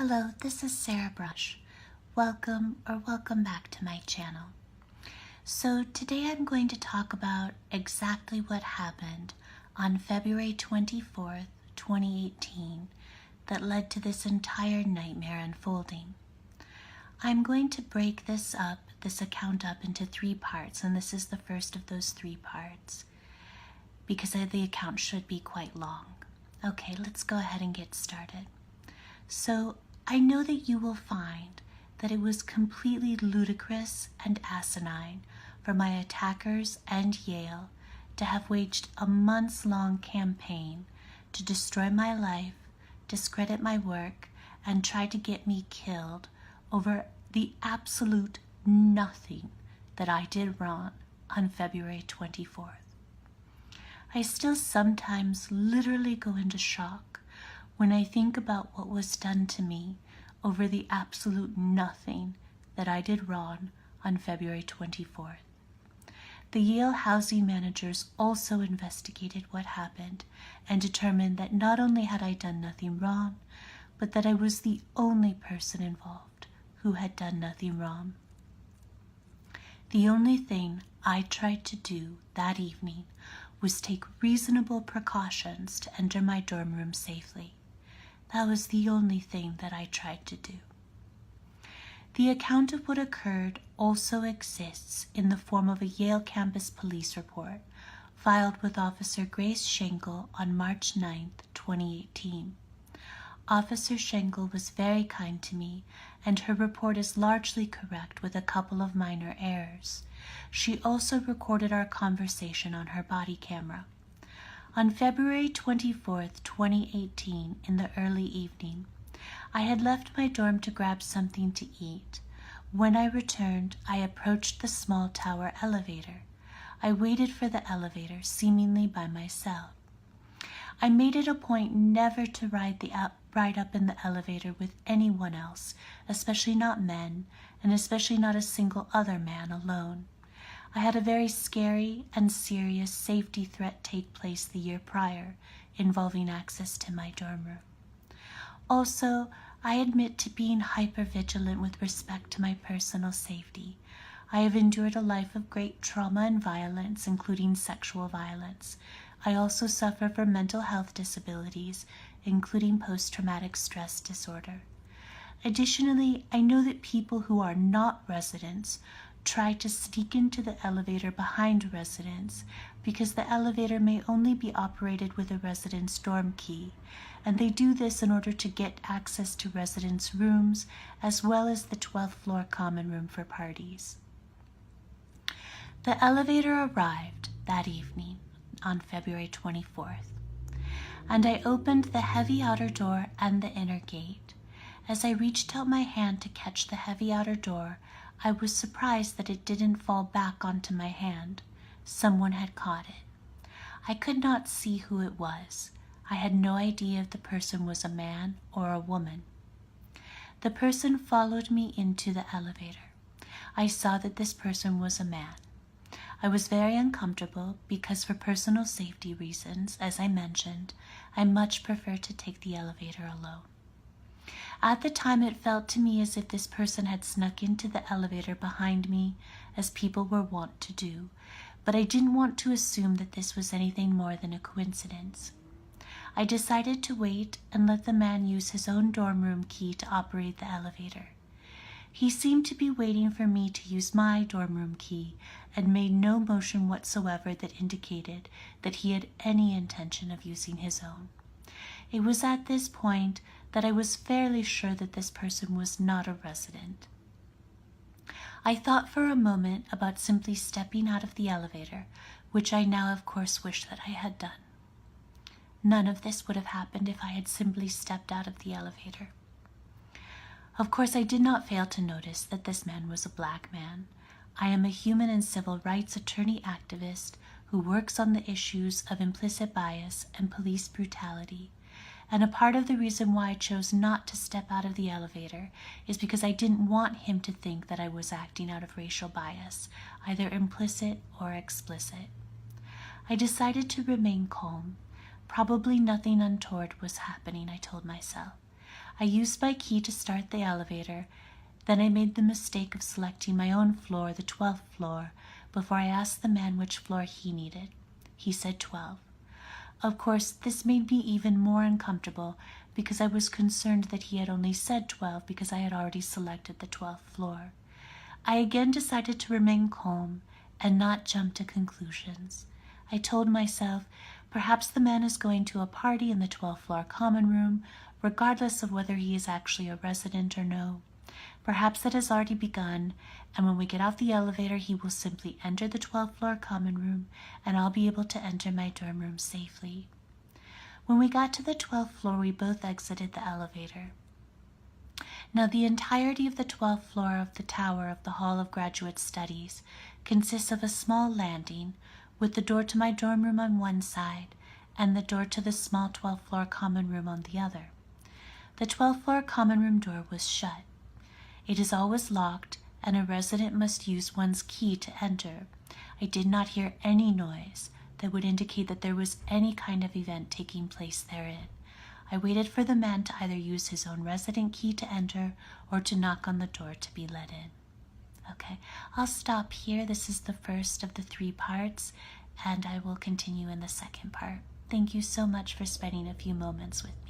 Hello, this is Sarah Braasch. Welcome back to my channel. So today I'm going to talk about exactly what happened on February 24th, 2018 that led to this entire nightmare unfolding. I'm going to break this account up into 3 parts, and this is the first of those 3 parts because the account should be quite long. Okay, let's go ahead and get started. So I know that you will find that it was completely ludicrous and asinine for my attackers and Yale to have waged a months-long campaign to destroy my life, discredit my work, and try to get me killed over the absolute nothing that I did wrong on February 24th. I still sometimes literally go into shock when I think about what was done to me over the absolute nothing that I did wrong on February 24th. The Yale housing managers also investigated what happened and determined that not only had I done nothing wrong, but that I was the only person involved who had done nothing wrong. The only thing I tried to do that evening was take reasonable precautions to enter my dorm room safely. That was the only thing that I tried to do. The account of what occurred also exists in the form of a Yale campus police report filed with Officer Grace Schenkel on March 9th, 2018. Officer Schenkel was very kind to me, and her report is largely correct with a couple of minor errors. She also recorded our conversation on her body camera. On February 24th, 2018, in the early evening, I had left my dorm to grab something to eat. When I returned, I approached the small tower elevator. I waited for the elevator, seemingly by myself. I made it a point never to ride up in the elevator with anyone else, especially not men, and especially not a single other man alone. I had a very scary and serious safety threat take place the year prior, involving access to my dorm room. Also, I admit to being hypervigilant with respect to my personal safety. I have endured a life of great trauma and violence, including sexual violence. I also suffer from mental health disabilities, including post-traumatic stress disorder. Additionally, I know that people who are not residents try to sneak into the elevator behind residents because the elevator may only be operated with a resident's dorm key, and they do this in order to get access to residents' rooms as well as the 12th floor common room for parties. The elevator arrived that evening on February 24th, and I opened the heavy outer door and the inner gate. As I reached out my hand to catch the heavy outer door, I was surprised that it didn't fall back onto my hand. Someone had caught it. I could not see who it was. I had no idea if the person was a man or a woman. The person followed me into the elevator. I saw that this person was a man. I was very uncomfortable because for personal safety reasons, as I mentioned, I much prefer to take the elevator alone. At the time, it felt to me as if this person had snuck into the elevator behind me, as people were wont to do, but I didn't want to assume that this was anything more than a coincidence. I decided to wait and let the man use his own dorm room key to operate the elevator. He seemed to be waiting for me to use my dorm room key and made no motion whatsoever that indicated that he had any intention of using his own. It was at this point that I was fairly sure that this person was not a resident. I thought for a moment about simply stepping out of the elevator, which I now of course wish that I had done. None of this would have happened if I had simply stepped out of the elevator. Of course, I did not fail to notice that this man was a black man. I am a human and civil rights attorney activist who works on the issues of implicit bias and police brutality. And a part of the reason why I chose not to step out of the elevator is because I didn't want him to think that I was acting out of racial bias, either implicit or explicit. I decided to remain calm. Probably nothing untoward was happening, I told myself. I used my key to start the elevator. Then I made the mistake of selecting my own floor, the 12th floor, before I asked the man which floor he needed. He said 12. Of course, this made me even more uncomfortable because I was concerned that he had only said 12 because I had already selected the 12th floor. I again decided to remain calm and not jump to conclusions. I told myself, perhaps the man is going to a party in the 12th floor common room, regardless of whether he is actually a resident or no. Perhaps that has already begun, and when we get off the elevator, he will simply enter the 12th floor common room, and I'll be able to enter my dorm room safely. When we got to the 12th floor, we both exited the elevator. Now, the entirety of the 12th floor of the tower of the Hall of Graduate Studies consists of a small landing with the door to my dorm room on one side and the door to the small 12th floor common room on the other. The 12th floor common room door was shut. It is always locked, and a resident must use one's key to enter. I did not hear any noise that would indicate that there was any kind of event taking place therein. I waited for the man to either use his own resident key to enter or to knock on the door to be let in. Okay, I'll stop here. This is the first of the 3 parts, and I will continue in the second part. Thank you so much for spending a few moments with me.